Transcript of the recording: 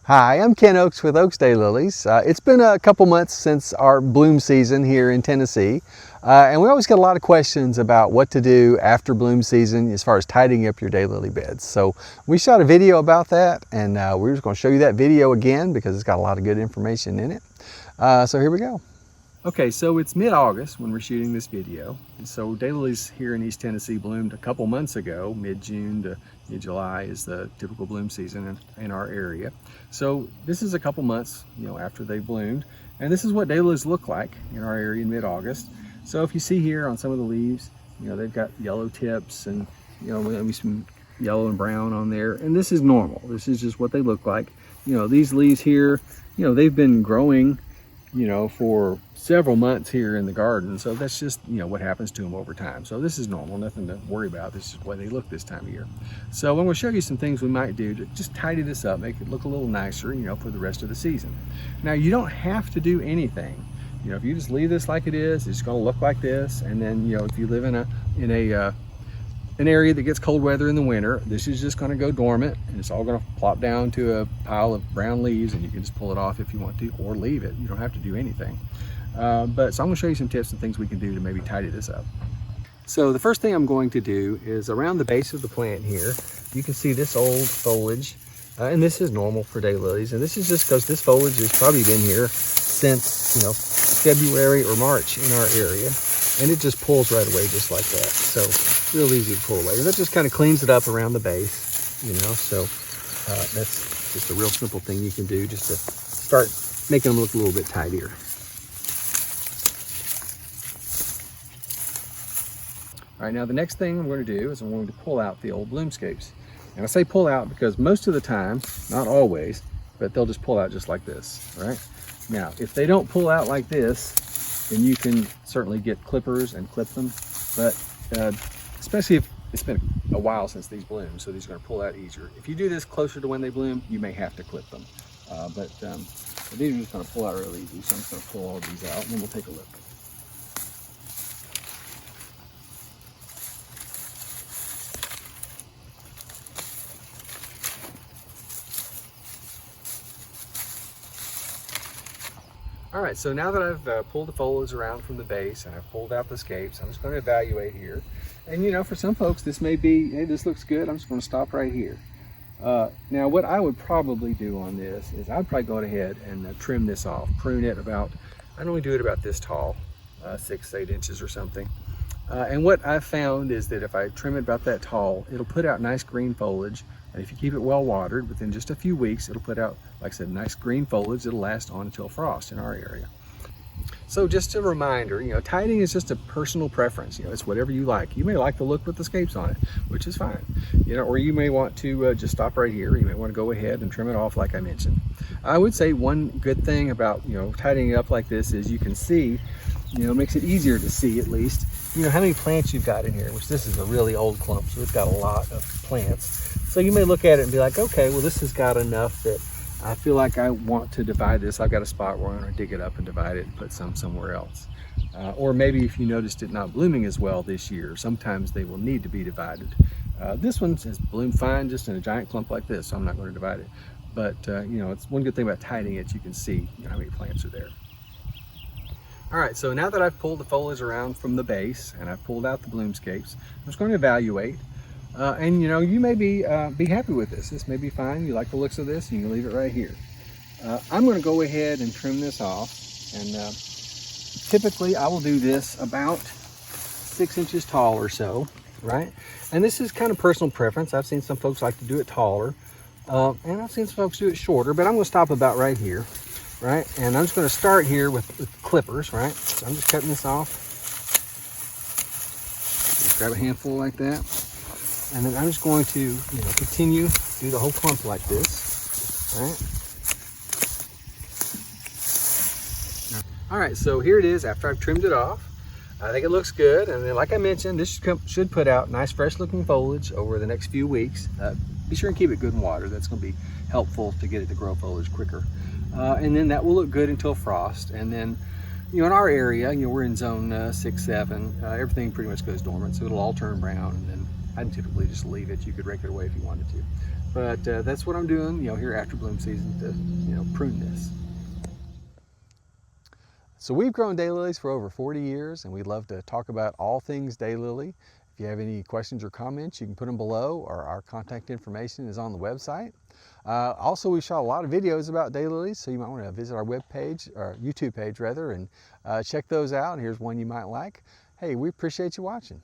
Hi, I'm Ken Oakes with Oakes Daylilies. It's been a couple months since our bloom season here in Tennessee, and we always get a lot of questions about what to do after bloom season as far as tidying up your daylily beds. So we shot a video about that, and we're just going to show you that video again because it's got a lot of good information in it. So here we go. Okay, so it's mid-August when we're shooting this video. And so daylilies here in East Tennessee bloomed a couple months ago. Mid-June to mid-July is the typical bloom season in our area. So this is a couple months, after they bloomed. And this is what daylilies look like in our area in mid-August. So if you see here on some of the leaves, they've got yellow tips and, maybe some yellow and brown on there. And this is normal. This is just what they look like. These leaves here, they've been growing for several months here in the garden. So that's just, what happens to them over time. So this is normal, nothing to worry about. This is the way they look this time of year. So I'm going to show you some things we might do to just tidy this up, make it look a little nicer, for the rest of the season. Now, you don't have to do anything. If you just leave this like it is, it's going to look like this. And then, if you live in an area that gets cold weather in the winter, this is just going to go dormant and it's all going to plop down to a pile of brown leaves, and you can just pull it off if you want to, or leave it. You don't have to do anything. So I'm going to show you some tips and things we can do to maybe tidy this up. So the first thing I'm going to do is around the base of the plant here, you can see this old foliage, and this is normal for daylilies, and this is just because this foliage has probably been here since February or March in our area. And it just pulls right away just like that. So real easy to pull away. And that just kind of cleans it up around the base, so that's just a real simple thing you can do just to start making them look a little bit tidier. All right, now the next thing I'm going to do is I'm going to pull out the old bloomscapes. And I say pull out because most of the time, not always, but they'll just pull out just like this, right? Now, if they don't pull out like this, then you can certainly get clippers and clip them, but especially if it's been a while since these bloomed, so these are going to pull out easier. If you do this closer to when they bloom, you may have to clip them, but these are just going to pull out real easy, so I'm just going to pull all of these out and then we'll take a look. All right, so now that I've pulled the foliage around from the base and I've pulled out the scapes, I'm just going to evaluate here. And for some folks, this may be, hey, this looks good, I'm just going to stop right here. Now, what I would probably do on this is I'd probably go ahead and trim this off, prune it about, I normally do it about this tall, 6-8 inches or something. And what I've found is that if I trim it about that tall, it'll put out nice green foliage. And if you keep it well watered, within just a few weeks, it'll put out, like I said, nice green foliage that'll last on until frost in our area. So just a reminder, tidying is just a personal preference. It's whatever you like. You may like the look with the scapes on it, which is fine. Or you may want to just stop right here. You may want to go ahead and trim it off like I mentioned. I would say one good thing about, tidying it up like this is you can see, makes it easier to see at least, how many plants you've got in here, which this is a really old clump, so it's got a lot of plants. So you may look at it and be like, okay, well, this has got enough that I feel like I want to divide this. I've got a spot where I'm going to dig it up and divide it and put some somewhere else. Or maybe if you noticed it not blooming as well this year, sometimes they will need to be divided. This one has bloomed fine just in a giant clump like this, so I'm not going to divide it. But, it's one good thing about tidying it, you can see how many plants are there. All right, so now that I've pulled the foliage around from the base and I've pulled out the bloomscapes, I'm just going to evaluate. And you may be happy with this. This may be fine. You like the looks of this, and you can leave it right here. I'm going to go ahead and trim this off. And typically I will do this about 6 inches tall or so, right? And this is kind of personal preference. I've seen some folks like to do it taller, and I've seen some folks do it shorter, but I'm going to stop about right here, right? And I'm just going to start here with clippers, right? So I'm just cutting this off. Just grab a handful like that. And then I'm just going to, continue, do the whole clump like this, right? All right, so here it is after I've trimmed it off. I think it looks good. And then, like I mentioned, this should put out nice, fresh-looking foliage over the next few weeks. Be sure and keep it good in water. That's going to be helpful to get it to grow foliage quicker. And then that will look good until frost. And then, in our area, we're in zone 6, 7. Everything pretty much goes dormant, so it'll all turn brown, and then I'd typically just leave it. You could rake it away if you wanted to. But that's what I'm doing, here after bloom season to, prune this. So we've grown daylilies for over 40 years, and we'd love to talk about all things daylily. If you have any questions or comments, you can put them below, or our contact information is on the website. Also, we shot a lot of videos about daylilies, so you might want to visit our webpage, or YouTube page rather, and check those out. Here's one you might like. Hey, we appreciate you watching.